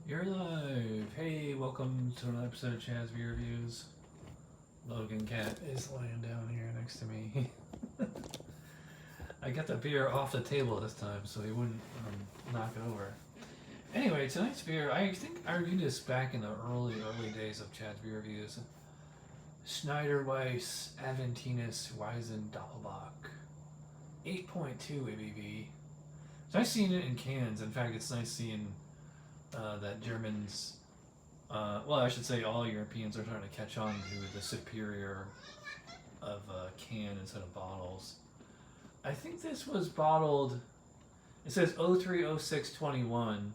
You're live. Hey, welcome to another episode of Chaz Beer Reviews. Logan Cat is laying down here next to me. I got the beer off the table this time so he wouldn't knock it over. Anyway, tonight's beer, I think I reviewed this back in the early days of Chaz Beer Reviews. Schneider Weisse Aventinus 𝓑𝓮𝓲𝓷 8.2 ABV. It's nice seeing it in cans. In fact, it's nice seeing that Germans, well, I should say all Europeans are starting to catch on to the superior of can instead of bottles. I think this was bottled, it says 03/06/21,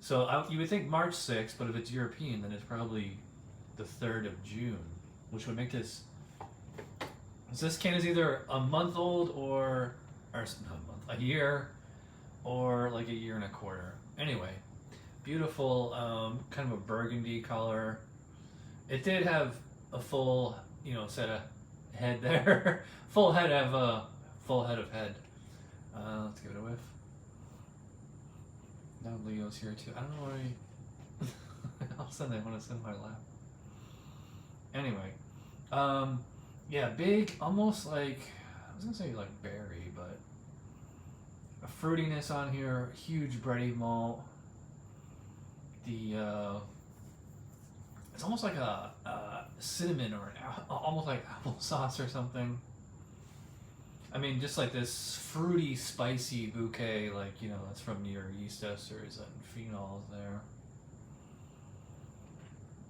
so you would think March 6th, but if it's European, then it's probably the 3rd of June, which would make this, so this can is either a month old or not a month, a year, or like a year and a quarter. Anyway, beautiful, kind of a burgundy color. It did have a full, set of head there, full head of head. Let's give it a whiff. Now Leo's here too. I don't know why. All of a sudden I want to sit in my lap. Anyway, yeah, big, almost like, I was gonna say like berry, but a fruitiness on here, huge bready malt. It's almost like a cinnamon or almost like applesauce or something. I mean, just like this fruity, spicy bouquet, like, that's from your yeast esters and phenols there.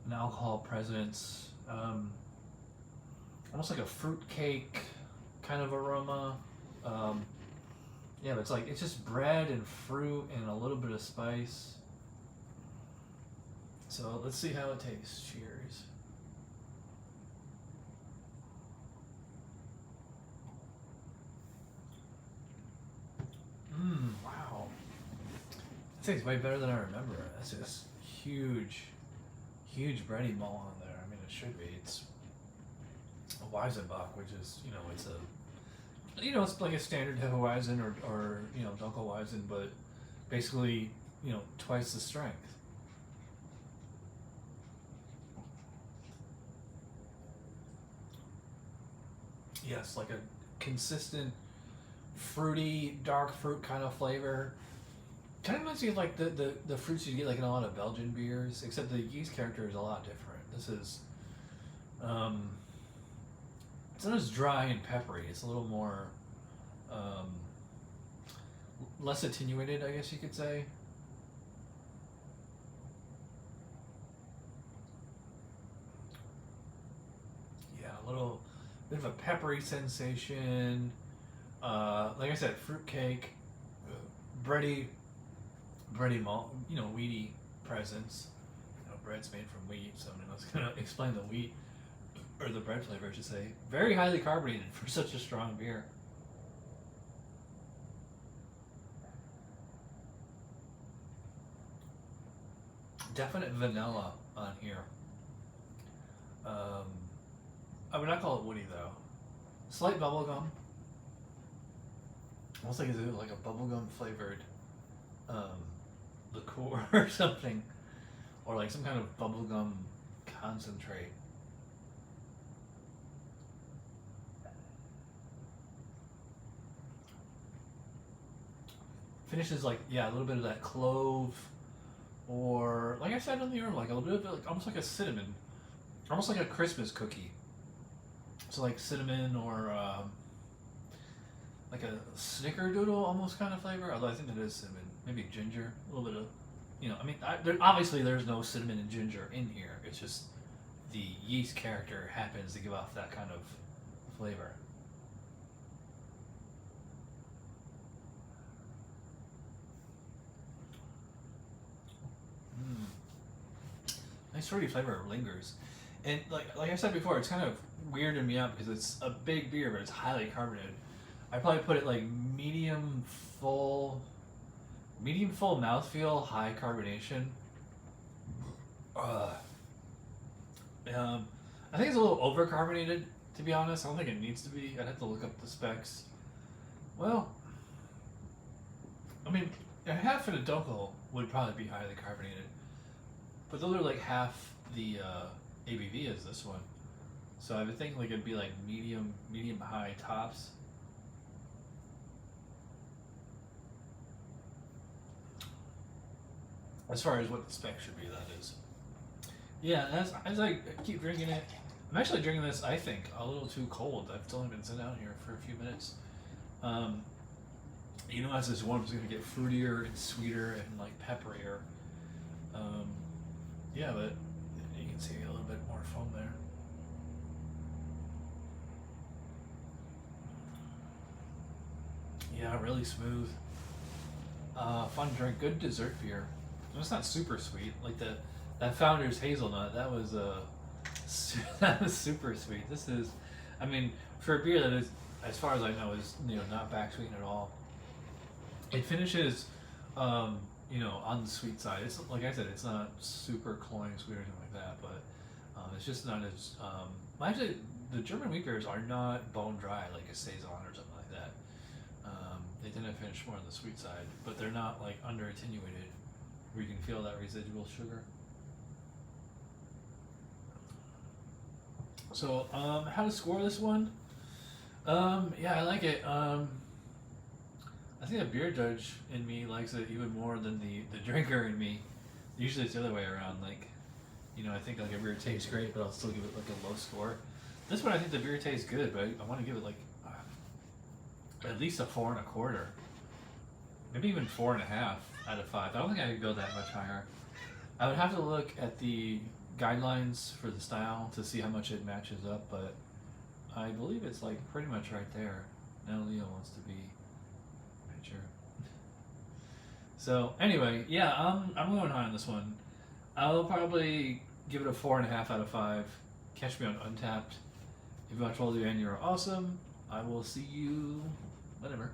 An alcohol presence, almost like a fruit cake kind of aroma. Yeah, but it's just bread and fruit and a little bit of spice. So let's see how it tastes. Cheers. Wow. It tastes way better than I remember. That's just huge bready malt on there. I mean, it should be. It's a weizenbock, which is, it's like a standard Hefeweizen or Dunkelweizen, but basically, twice the strength. Yes, like a consistent, fruity, dark fruit kind of flavor. Kind of reminds me of like the fruits you get like in a lot of Belgian beers, except the yeast character is a lot different. This is, it's not as dry and peppery. It's a little more, less attenuated, I guess you could say. Yeah, a little bit of a peppery sensation. Like I said, fruitcake, bready malt, wheaty presence. Bread's made from wheat, so I was gonna explain the wheat or the bread flavor, I should say. Very highly carbonated for such a strong beer. Definite vanilla on here. I would not call it woody though. Slight bubblegum. Almost like a bubblegum flavored liqueur or something. Or like some kind of bubblegum concentrate. Finishes like, yeah, a little bit of that clove, or like I said on the aroma, like a little bit of like, almost like a cinnamon, almost like a Christmas cookie. So like cinnamon or like a snickerdoodle almost kind of flavor, although I think it is cinnamon. Maybe ginger, a little bit of, obviously there's no cinnamon and ginger in here. It's just the yeast character happens to give off that kind of flavor. Nice fruity flavor lingers. And like I said before, it's kind of weirding me out because it's a big beer, but it's highly carbonated. I probably put it like medium full mouthfeel, high carbonation. I think it's a little over carbonated, to be honest. I don't think it needs to be. I'd have to look up the specs. Well, I mean, a half in a Dunkel would probably be highly carbonated. But those are like half the ABV as this one. So I would think like it'd be like medium high tops. As far as what the spec should be, that is. Yeah, as I keep drinking it, I'm actually drinking this, I think, a little too cold. I've only been sitting out here for a few minutes. You know, as this warms, it's going to get fruitier and sweeter and like pepperier. Yeah, but you can see a little bit more foam there. Yeah, really smooth. Fun drink, good dessert beer. It's not super sweet. Like that Founder's hazelnut, that was that was super sweet. This is, I mean, for a beer that is, as far as I know, is not back sweetened at all. It finishes, on the sweet side. It's like I said, it's not super cloying sweet or anything like that, but it's just not as. Actually, the German wheat beers are not bone dry like a saison or something like that. They tend to finish more on the sweet side, but they're not like under attenuated, where you can feel that residual sugar. So, how to score this one? Yeah, I like it. I think the beer judge in me likes it even more than the drinker in me. Usually it's the other way around. Like, I think like a beer tastes great, but I'll still give it like a low score. This one, I think the beer tastes good, but I want to give it like at least a 4 1/4. Maybe even 4.5 out of 5. I don't think I could go that much higher. I would have to look at the guidelines for the style to see how much it matches up, but I believe it's like pretty much right there. Now Leo wants to be right sure. So anyway, yeah, I'm going high on this one. I'll probably give it a 4.5 out of 5. Catch me on Untapped. If you watch All the and you're awesome. I will see you whenever.